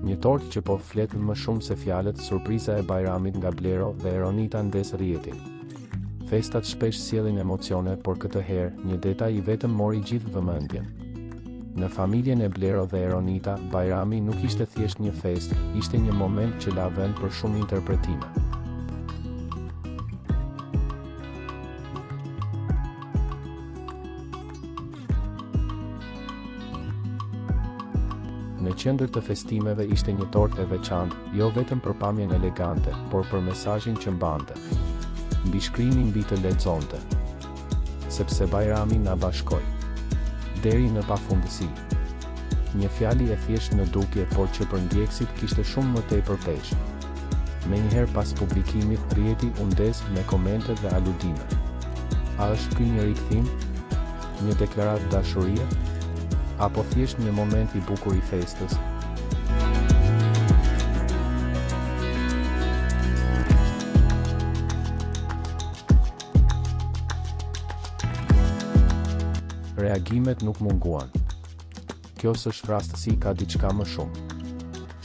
Një tort që po flet më shumë se fjalët, surpriza e Bajramit nga Blero dhe Eronita ndes rrjetin. Festat shpesh sjellin emocione, por këtë herë, një detaj i vetëm mori gjithë vëmendjen. Në familjen e Blero dhe Eronita, Bajrami nuk ishte thjesht një festë, ishte një moment që la vend për shumë interpretime. Në qendër të festimeve ishte një tortë e veçantë, jo vetëm për pamjen elegante, por për mesazhin që mbante. Mbi shkrimin mbi të lexonte. Sepse Bajrami na bashkoi deri në pafundësi. Një fjali e thjesht në dukje, por që për ndjekësit kishte shumë më tepër peshë. Menjëherë pas publikimit, rrjeti u ndes me komente dhe aludime. A është ky një rikthim? Një deklaratë dashurie? Apo thjesht një moment i bukur i festës? Reagimet nuk munguan. Kjo s'është rastësi, ka diçka më shumë.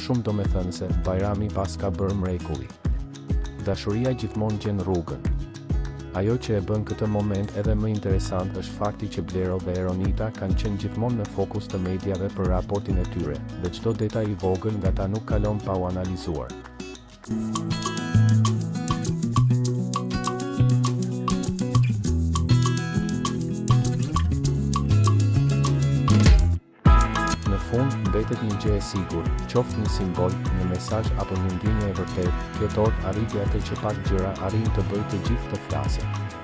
Shumë domethënëse, Bajrami pas ka bërë mrekulli. Dashuria gjithmonë gjen rrugën. Ajo që e bën këtë moment edhe më interesant është fakti që Blero dhe Eronita kanë qenë gjithmonë në fokus të mediave për raportin e tyre, dhe çdo detaj i vogël nga ta nuk kalon pa u analizuar. Në fund, mbetet një gjë e sigurt, qoftë një simbol, një mesazh apo një ndjenjë e vërtetë, kjo tortë arriti atë që pak gjëra arrin të bëjë të gjithë të flasin.